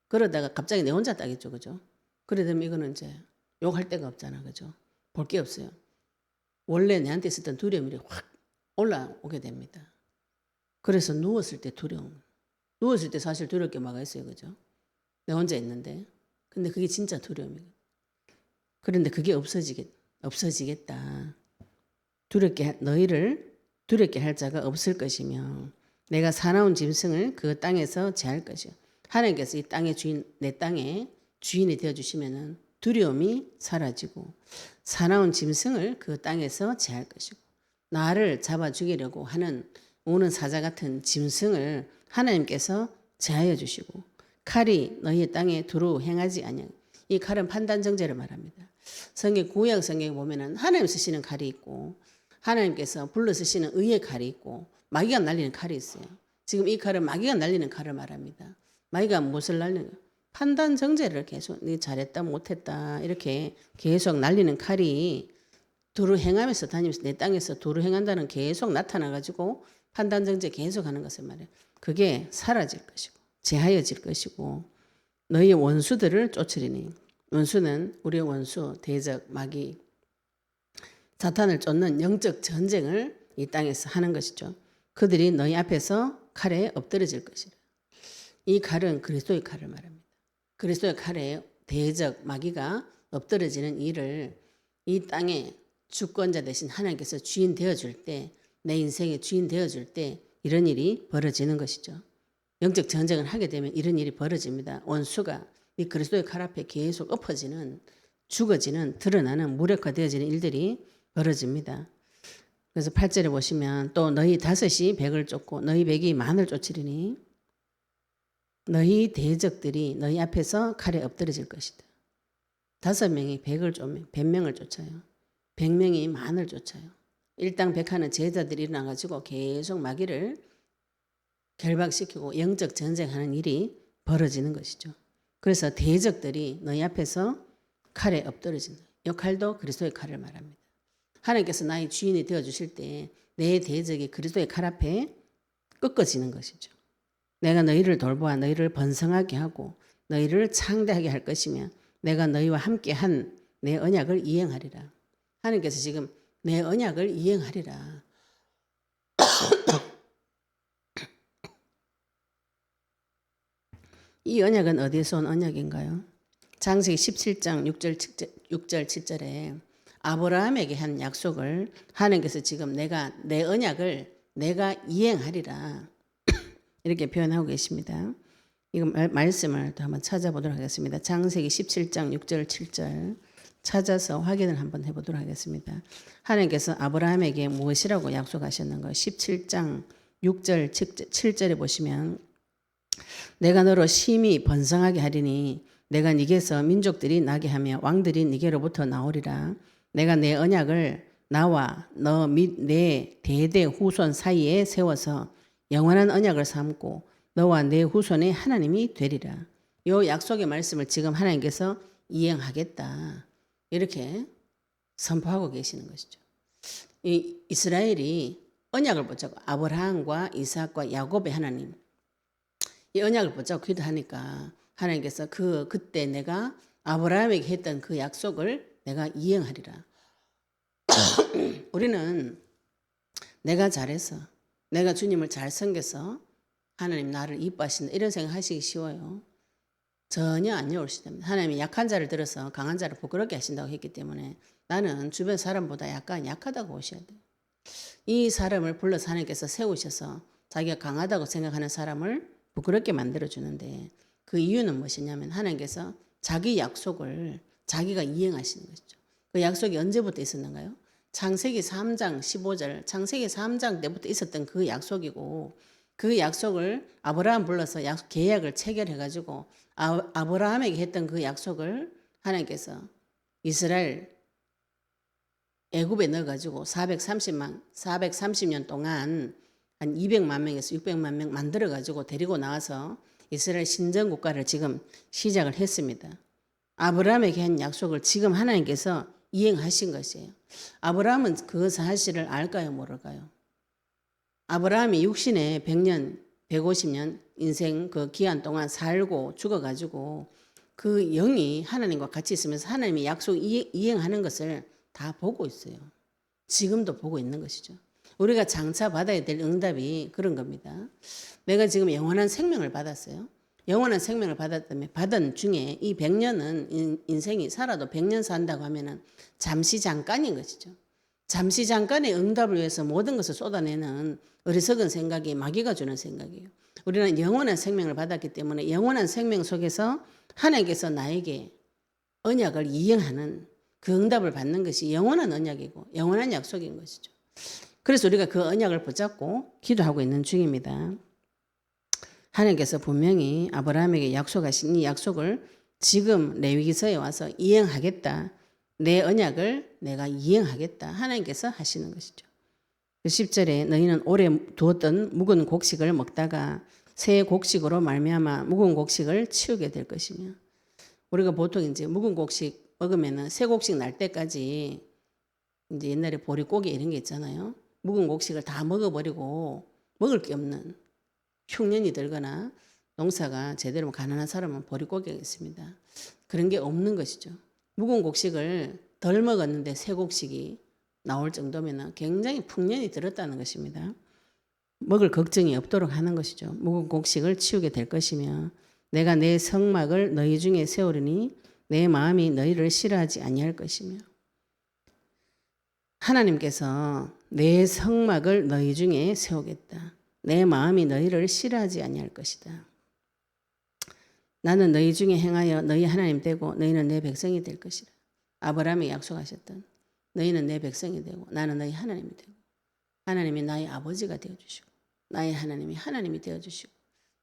그러다가 갑자기 내 혼자 따겠죠. 그죠? 그래 되면 이거는 이제 욕할 데가 없잖아. 그죠? 볼 게 없어요. 원래 내한테 있었던 두려움이 확 올라오게 됩니다. 그래서 누웠을 때 두려움. 누웠을 때 사실 두려울 게 뭐가 있어요. 그죠? 내 혼자 있는데. 근데 그게 진짜 두려움이에요. 그런데 그게 없어지겠다. 너희를 두렵게 할 자가 없을 것이며 내가 사나운 짐승을 그 땅에서 제할 것이요. 하나님께서 이 땅의 주인, 내 땅의 주인이 되어주시면은 두려움이 사라지고 사나운 짐승을 그 땅에서 제할 것이고 나를 잡아 죽이려고 하는 오는 사자 같은 짐승을 하나님께서 제하여 주시고 칼이 너희의 땅에 두루 행하지 아니하. 이 칼은 판단 정죄를 말합니다. 구약 성경에 보면은 하나님 쓰시는 칼이 있고 하나님께서 불러 쓰시는 의의 칼이 있고 마귀가 날리는 칼이 있어요. 지금 이 칼은 마귀가 날리는 칼을 말합니다. 마귀가 무엇을 날리는 판단 정죄를 계속 네 잘했다 못했다 이렇게 계속 날리는 칼이 도로 행하면서 다니면서 내 땅에서 도로 행한다는 계속 나타나가지고 판단 정죄 계속 하는 것을 말해요. 그게 사라질 것이고 제하여질 것이고 너희 원수들을 쫓으리니 원수는 우리의 원수 대적 마귀 사탄을 쫓는 영적 전쟁을 이 땅에서 하는 것이죠. 그들이 너희 앞에서 칼에 엎드러질 것이라. 이 칼은 그리스도의 칼을 말합니다. 그리스도의 칼에 대적 마귀가 엎드러지는 일을 이 땅의 주권자 대신 하나님께서 주인 되어줄 때 내 인생의 주인 되어줄 때 이런 일이 벌어지는 것이죠. 영적 전쟁을 하게 되면 이런 일이 벌어집니다. 원수가 이 그리스도의 칼 앞에 계속 엎어지는 죽어지는 드러나는 무력화되어지는 일들이 벌어집니다. 그래서 8절에 보시면 또 너희 다섯이 백을 쫓고 너희 백이 만을 쫓으리니 너희 대적들이 너희 앞에서 칼에 엎드러질 것이다. 5명이 100명을 쫓아요. 100명이 만을 쫓아요. 일당백하는 제자들이 일어나가지고 계속 마귀를 결박시키고 영적 전쟁하는 일이 벌어지는 것이죠. 그래서 대적들이 너희 앞에서 칼에 엎드러진다. 이 칼도 그리스도의 칼을 말합니다. 하나님께서 나의 주인이 되어주실 때 내 대적이 그리스도의 칼 앞에 꺾어지는 것이죠. 내가 너희를 돌보아 너희를 번성하게 하고 너희를 창대하게 할 것이며 내가 너희와 함께한 내 언약을 이행하리라. 하나님께서 지금 내 언약을 이행하리라. 이 언약은 어디에서 온 언약인가요? 창세기 17장 6절 7절에 아브라함에게 한 약속을 하나님께서 지금 내가 내 언약을 내가 이행하리라 이렇게 표현하고 계십니다. 이거 말씀을 또 한번 찾아보도록 하겠습니다. 창세기 17장 6절 7절 찾아서 확인을 한번 해보도록 하겠습니다. 하나님께서 아브라함에게 무엇이라고 약속하셨는가? 17장 6절 7절에 보시면 내가 너로 심히 번성하게 하리니 내가 네게서 민족들이 나게 하며 왕들이 네게로부터 나오리라. 내가 내 언약을 나와 너 및 내 대대 후손 사이에 세워서 영원한 언약을 삼고 너와 내 후손의 하나님이 되리라. 이 약속의 말씀을 지금 하나님께서 이행하겠다. 이렇게 선포하고 계시는 것이죠. 이 이스라엘이 언약을 붙잡고 아브라함과 이삭과 야곱의 하나님 이 언약을 붙잡고 기도하니까 하나님께서 그때 내가 아브라함에게 했던 그 약속을 내가 이행하리라. 우리는 내가 잘해서 내가 주님을 잘 섬겨서 하나님 나를 이뻐하신다 이런 생각 하시기 쉬워요. 전혀 안 어려우시답니다. 하나님이 약한 자를 들어서 강한 자를 부끄럽게 하신다고 했기 때문에 나는 주변 사람보다 약간 약하다고 보셔야 돼요. 이 사람을 불러서 하나님께서 세우셔서 자기가 강하다고 생각하는 사람을 부끄럽게 만들어주는데 그 이유는 무엇이냐면 하나님께서 자기 약속을 자기가 이행하시는 것이죠. 그 약속이 언제부터 있었는가요? 창세기 3장 15절 창세기 3장 때부터 있었던 그 약속이고 그 약속을 아브라함 불러서 계약을 체결해가지고 아브라함에게 했던 그 약속을 하나님께서 이스라엘 애굽에 넣어가지고 430년 동안 한 200만 명에서 600만 명 만들어가지고 데리고 나와서 이스라엘 신정국가를 지금 시작을 했습니다. 아브라함에게 한 약속을 지금 하나님께서 이행하신 것이에요. 아브라함은 그 사실을 알까요? 모를까요? 아브라함이 육신의 100년, 150년 인생 그 기간 동안 살고 죽어가지고 그 영이 하나님과 같이 있으면서 하나님의 약속 이행하는 것을 다 보고 있어요. 지금도 보고 있는 것이죠. 우리가 장차 받아야 될 응답이 그런 겁니다. 내가 지금 영원한 생명을 받았어요. 영원한 생명을 받은 중에 이 100년은 인생이 살아도 100년 산다고 하면은 잠시 잠깐인 것이죠. 잠시 잠깐의 응답을 위해서 모든 것을 쏟아내는 어리석은 생각이 마귀가 주는 생각이에요. 우리는 영원한 생명을 받았기 때문에 영원한 생명 속에서 하나님께서 나에게 언약을 이행하는 그 응답을 받는 것이 영원한 언약이고 영원한 약속인 것이죠. 그래서 우리가 그 언약을 붙잡고 기도하고 있는 중입니다. 하나님께서 분명히 아브라함에게 약속하신 이 약속을 지금 레위기서에 와서 이행하겠다. 내 언약을 내가 이행하겠다. 하나님께서 하시는 것이죠. 10절에 너희는 오래 두었던 묵은 곡식을 먹다가 새 곡식으로 말미암아 묵은 곡식을 치우게 될 것이며 우리가 보통 이제 묵은 곡식 먹으면은 새 곡식 날 때까지 이제 옛날에 보릿고기 이런 게 있잖아요. 묵은 곡식을 다 먹어버리고 먹을 게 없는 흉년이 들거나 농사가 제대로 가난한 사람은 보릿고기가 있습니다. 그런 게 없는 것이죠. 묵은 곡식을 덜 먹었는데 새 곡식이 나올 정도면 굉장히 풍년이 들었다는 것입니다. 먹을 걱정이 없도록 하는 것이죠. 묵은 곡식을 치우게 될 것이며 내가 내 성막을 너희 중에 세우리니 내 마음이 너희를 싫어하지 아니할 것이며 하나님께서 내 성막을 너희 중에 세우겠다. 내 마음이 너희를 싫어하지 아니할 것이다. 나는 너희 중에 행하여 너희 하나님 되고 너희는 내 백성이 될 것이라. 아브라함이 약속하셨던 너희는 내 백성이 되고 나는 너희 하나님이 되고 하나님이 나의 아버지가 되어주시고 나의 하나님이 하나님이 되어주시고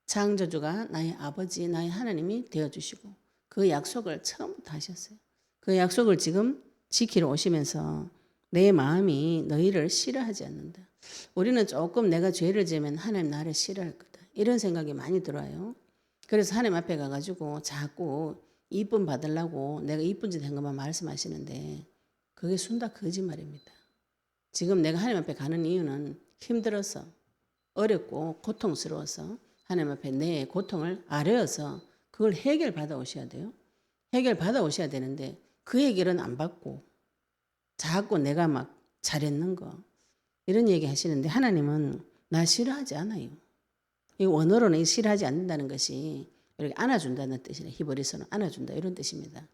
창조주가 나의 아버지 나의 하나님이 되어주시고 그 약속을 처음부터 하셨어요. 그 약속을 지금 지키러 오시면서 내 마음이 너희를 싫어하지 않는다. 우리는 조금 내가 죄를 지으면 하나님 나를 싫어할 거다. 이런 생각이 많이 들어요. 그래서 하나님 앞에 가가지고 자꾸 이쁨 받으려고 내가 이쁜 짓 한 것만 말씀하시는데 그게 순다 거짓말입니다. 지금 내가 하나님 앞에 가는 이유는 힘들어서, 어렵고 고통스러워서 하나님 앞에 내 고통을 아뢰어서 그걸 해결받아 오셔야 돼요. 해결받아 오셔야 되는데 그 해결은 안 받고 자꾸 내가 막 잘했는 거 이런 얘기 하시는데 하나님은 나 싫어하지 않아요. 이 원어로는 싫어하지 않는다는 것이 이렇게 안아준다는 뜻이래. 히브리서는 안아준다 이런 뜻입니다.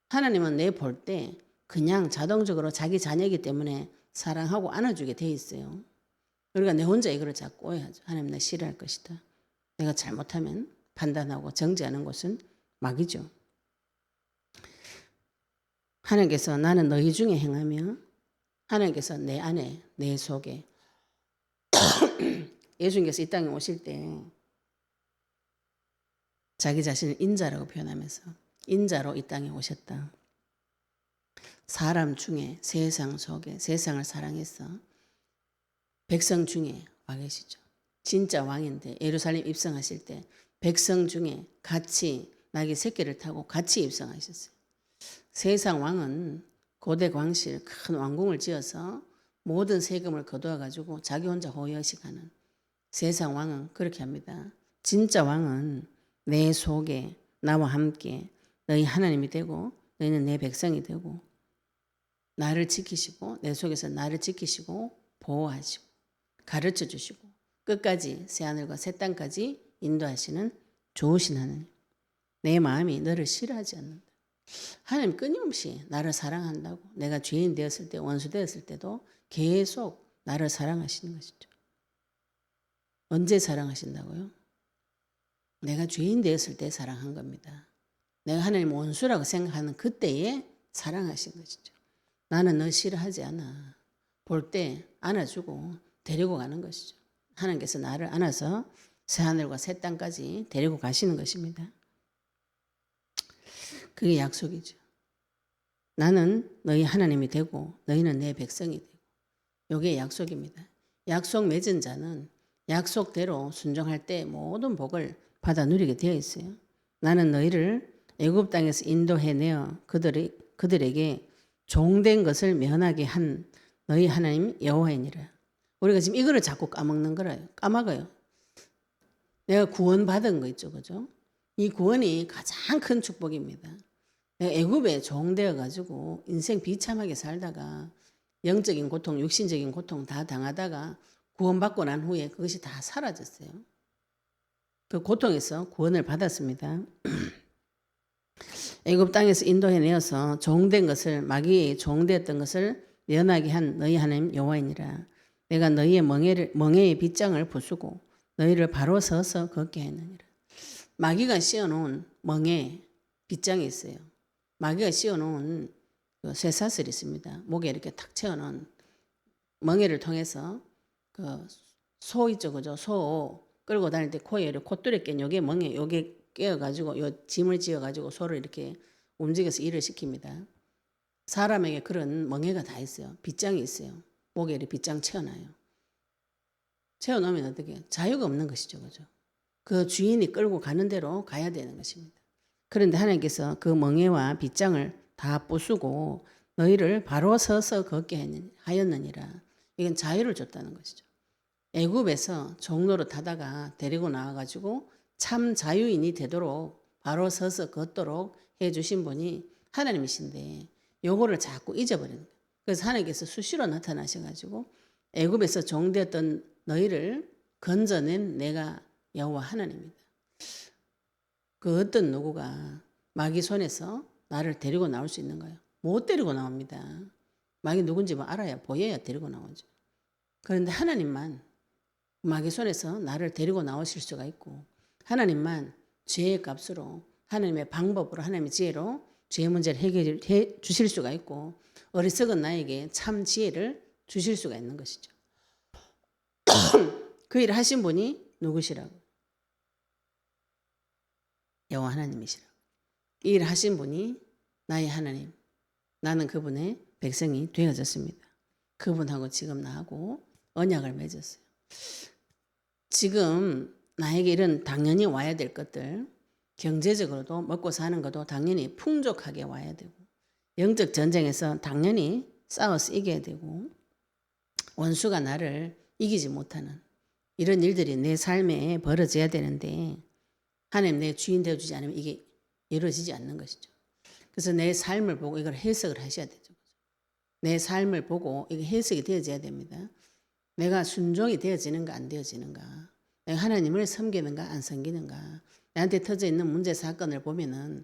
하나님은 내 볼 때 그냥 자동적으로 자기 자녀이기 때문에 사랑하고 안아주게 돼 있어요. 우리가 내 혼자 이거를 자꾸 오해하죠. 하나님 나 싫어할 것이다. 내가 잘못하면 판단하고 정죄하는 것은 막이죠. 하나님께서 나는 너희 중에 행하며 하나님께서 내 안에 내 속에 예수님께서 이 땅에 오실 때 자기 자신을 인자라고 표현하면서 인자로 이 땅에 오셨다. 사람 중에 세상 속에 세상을 사랑해서 백성 중에 와 계시죠. 진짜 왕인데 예루살렘 입성하실 때 백성 중에 같이 나귀 새끼를 타고 같이 입성하셨어요. 세상 왕은 고대 광실 큰 왕궁을 지어서 모든 세금을 거두어 가지고 자기 혼자 호의호식하는 세상 왕은 그렇게 합니다. 진짜 왕은 내 속에 나와 함께 너희 하나님이 되고 너희는 내 백성이 되고 나를 지키시고 내 속에서 나를 지키시고 보호하시고 가르쳐 주시고 끝까지 새하늘과 새 땅까지 인도하시는 좋으신 하나님. 내 마음이 너를 싫어하지 않는다. 하나님 끊임없이 나를 사랑한다고. 내가 죄인 되었을 때 원수 되었을 때도 계속 나를 사랑하시는 것이죠. 언제 사랑하신다고요? 내가 죄인 되었을 때 사랑한 겁니다. 내가 하나님 원수라고 생각하는 그때에 사랑하신 것이죠. 나는 너 싫어하지 않아. 볼 때 안아주고 데리고 가는 것이죠. 하나님께서 나를 안아서 새하늘과 새 땅까지 데리고 가시는 것입니다. 그게 약속이죠. 나는 너희 하나님이 되고 너희는 내 백성이 되고 이게 약속입니다. 약속 맺은 자는 약속대로 순종할 때 모든 복을 받아 누리게 되어 있어요. 나는 너희를 애굽 땅에서 인도해내어 그들에게 종된 것을 면하게 한 너희 하나님 여호와이니라. 우리가 지금 이거를 자꾸 까먹는 거라요. 까먹어요. 내가 구원받은 거 있죠. 그죠? 이 구원이 가장 큰 축복입니다. 내가 애굽에 종되어 가지고 인생 비참하게 살다가 영적인 고통, 육신적인 고통 다 당하다가 구원받고 난 후에 그것이 다 사라졌어요. 그 고통에서 구원을 받았습니다. 애굽 땅에서 인도해내어서 종된 것을 마귀의 종되었던 것을 면하게 한 너희 하나님 여호와이니라. 내가 너희의 멍에의 빗장을 부수고 너희를 바로 서서 걷게 했느니라. 마귀가 씌워놓은 멍에 빗장이 있어요. 마귀가 씌워놓은 그 쇠사슬이 있습니다. 목에 이렇게 탁 채워놓은 멍에를 통해서 그 소 있죠, 그죠? 소 끌고 다닐 때 코에 이렇게 콧줄에 낀 요게 멍에 요게 깨어가지고 요 짐을 지어가지고 소를 이렇게 움직여서 일을 시킵니다. 사람에게 그런 멍에가 다 있어요. 빗장이 있어요. 목에 이렇게 빗장 채워놔요. 채워놓으면 어떻게 자유가 없는 것이죠, 그죠? 그 주인이 끌고 가는 대로 가야 되는 것입니다. 그런데 하나님께서 그 멍에와 빗장을 다 부수고 너희를 바로 서서 걷게 하였느니라. 이건 자유를 줬다는 것이죠. 애굽에서 종로로 타다가 데리고 나와가지고 참 자유인이 되도록 바로 서서 걷도록 해주신 분이 하나님이신데 요거를 자꾸 잊어버리는 거예요. 그래서 하나님께서 수시로 나타나셔가지고 애굽에서 종되었던 너희를 건져낸 내가 여호와 하나님이다. 그 어떤 누구가 마귀 손에서 나를 데리고 나올 수 있는 거예요? 못 데리고 나옵니다. 마귀 누군지 뭐 알아야 보여야 데리고 나오죠. 그런데 하나님만 마귀 손에서 나를 데리고 나오실 수가 있고 하나님만 죄의 값으로 하나님의 방법으로 하나님의 지혜로 죄의 문제를 해결해 주실 수가 있고 어리석은 나에게 참 지혜를 주실 수가 있는 것이죠. 그 일을 하신 분이 누구시라고? 여호와 하나님이시라고. 이 일을 하신 분이 나의 하나님. 나는 그분의 백성이 되어졌습니다. 그분하고 지금 나하고 언약을 맺었어요. 지금 나에게 이런 당연히 와야 될 것들, 경제적으로도 먹고 사는 것도 당연히 풍족하게 와야 되고 영적 전쟁에서 당연히 싸워서 이겨야 되고 원수가 나를 이기지 못하는 이런 일들이 내 삶에 벌어져야 되는데 하나님 내 주인 되어주지 않으면 이게 이루어지지 않는 것이죠. 그래서 내 삶을 보고 이걸 해석을 하셔야 되죠. 내 삶을 보고 이게 해석이 되어져야 됩니다. 내가 순종이 되어지는가 안 되어지는가, 내가 하나님을 섬기는가 안 섬기는가, 나한테 터져 있는 문제 사건을 보면은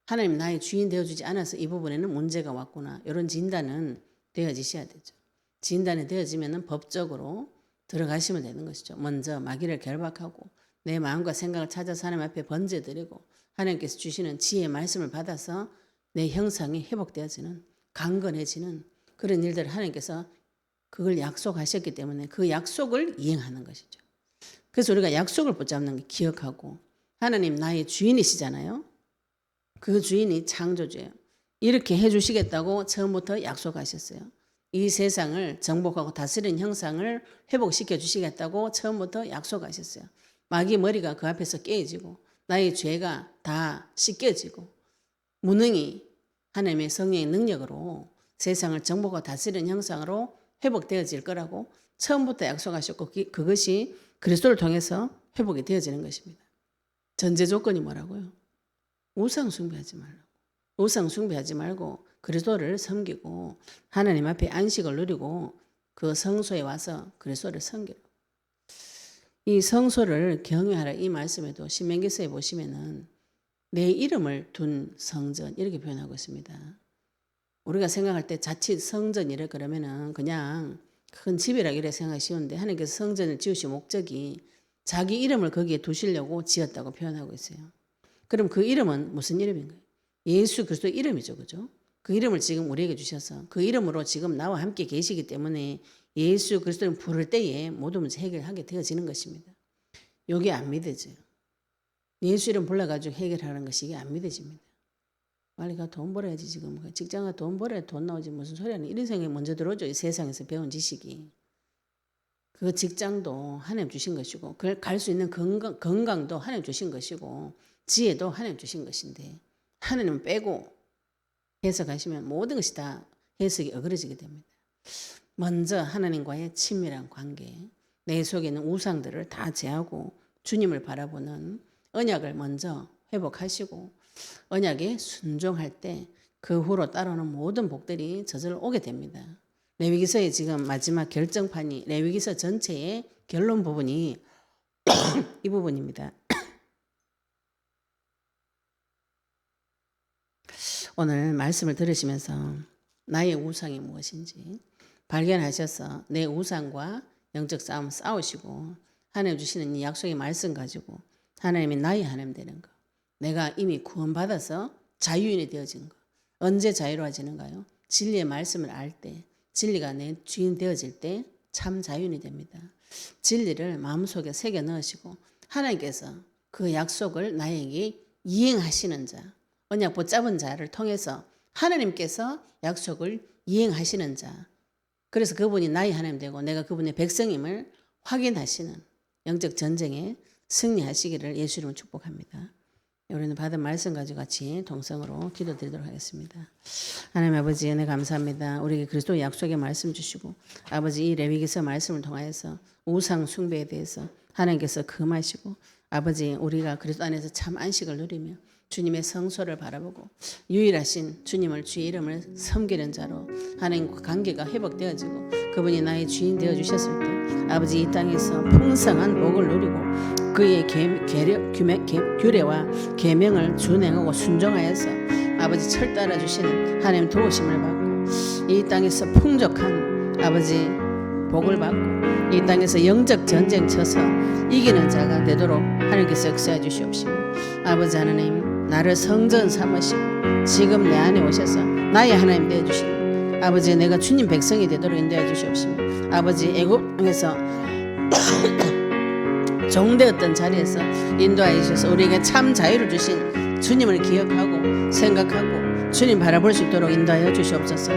하나님 나의 주인 되어주지 않아서 이 부분에는 문제가 왔구나, 이런 진단은 되어지셔야 되죠. 진단이 되어지면은 법적으로 들어가시면 되는 것이죠. 먼저 마귀를 결박하고 내 마음과 생각을 찾아서 하나님 앞에 번제드리고 하나님께서 주시는 지혜의 말씀을 받아서 내 형상이 회복되어지는, 강건해지는 그런 일들을 하나님께서 그걸 약속하셨기 때문에 그 약속을 이행하는 것이죠. 그래서 우리가 약속을 붙잡는 게 기억하고, 하나님 나의 주인이시잖아요. 그 주인이 창조주예요. 이렇게 해주시겠다고 처음부터 약속하셨어요. 이 세상을 정복하고 다스리는 형상을 회복시켜 주시겠다고 처음부터 약속하셨어요. 마귀 머리가 그 앞에서 깨지고 나의 죄가 다 씻겨지고 무능히 하나님의 성령의 능력으로 세상을 정복하고 다스리는 형상으로 회복되어질 거라고 처음부터 약속하셨고, 그것이 그리스도를 통해서 회복이 되어지는 것입니다. 전제 조건이 뭐라고요? 우상 숭배하지 말라고. 우상 숭배하지 말고 그리스도를 섬기고 하나님 앞에 안식을 누리고 그 성소에 와서 그리스도를 섬기라고. 이 성소를 경외하라, 이 말씀에도 신명기서에 보시면은 내 이름을 둔 성전 이렇게 표현하고 있습니다. 우리가 생각할 때 자칫 성전이래 그러면은 그냥 큰 집이라 이래 생각하기 쉬운데, 하나님께서 성전을 지으신 목적이 자기 이름을 거기에 두시려고 지었다고 표현하고 있어요. 그럼 그 이름은 무슨 이름인가요? 예수 그리스도의 이름이죠. 그죠? 그 이름을 지금 우리에게 주셔서 그 이름으로 지금 나와 함께 계시기 때문에 예수 그리스도를 부를 때에 모든 문제 해결하게 되어지는 것입니다. 이게 안 믿어져요. 예수 이름 불러가지고 해결하는 것이 이게 안 믿어집니다. 빨리 가 돈 벌어야지, 지금 직장가 돈 벌어야 돈 나오지 무슨 소리 하는, 이런 생각이 먼저 들어오죠. 이 세상에서 배운 지식이. 그 직장도 하나님 주신 것이고 그걸 갈 수 있는 건강도 하나님 주신 것이고 지혜도 하나님 주신 것인데, 하나님 빼고 해석하시면 모든 것이 다 해석이 어그러지게 됩니다. 먼저 하나님과의 친밀한 관계, 내 속에 있는 우상들을 다 제하고 주님을 바라보는 언약을 먼저 회복하시고 언약에 순종할 때 그 후로 따라오는 모든 복들이 저절로 오게 됩니다. 레위기서의 지금 마지막 결정판이, 레위기서 전체의 결론 부분이 이 부분입니다. 오늘 말씀을 들으시면서 나의 우상이 무엇인지 발견하셔서 내 우상과 영적 싸움 싸우시고 하나님 주시는 이 약속의 말씀 가지고 하나님이 나의 하나님 되는 것, 내가 이미 구원받아서 자유인이 되어진 것. 언제 자유로워지는가요? 진리의 말씀을 알 때, 진리가 내 주인 되어질 때 참 자유인이 됩니다. 진리를 마음속에 새겨 넣으시고 하나님께서 그 약속을 나에게 이행하시는 자, 언약 붙잡은 자를 통해서 하나님께서 약속을 이행하시는 자, 그래서 그분이 나의 하나님 되고 내가 그분의 백성임을 확인하시는 영적 전쟁에 승리하시기를 예수 이름으로 축복합니다. 우리는 받은 말씀 가지고 같이 동성으로 기도드리도록 하겠습니다. 하나님 아버지 은혜 감사합니다. 우리에게 그리스도의 약속의 말씀 주시고 아버지 이 레위기서 말씀을 통하여서 우상 숭배에 대해서 하나님께서 금하시고 아버지 우리가 그리스도 안에서 참 안식을 누리며 주님의 성소를 바라보고 유일하신 주님을 주의 이름을 섬기는 자로 하나님과 관계가 회복되어지고 그분이 나의 주인 되어주셨을 때 아버지 이 땅에서 풍성한 복을 누리고 그의 규례와 계명을 준행하고 순종하여서 아버지 철따라 주시는 하나님 도우심을 받고 이 땅에서 풍족한 아버지 복을 받고 이 땅에서 영적 전쟁 쳐서 이기는 자가 되도록 하나님께서 역사해 주시옵시고 아버지 하나님 나를 성전 삼으시고 지금 내 안에 오셔서 나의 하나님 되어주시고 아버지 내가 주님 백성이 되도록 인도해 주시옵시며 아버지 애굽 땅에서 종되었던 자리에서 인도하여 주셔서 우리에게 참 자유를 주신 주님을 기억하고 생각하고 주님 바라볼 수 있도록 인도하여 주시옵소서.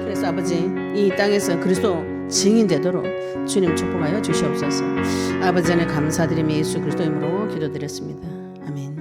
그래서 아버지 이 땅에서 그리스도 증인 되도록 주님 축복하여 주시옵소서. 아버지 안에 감사드리며 예수 그리스도 이름으로 기도드렸습니다. 아멘.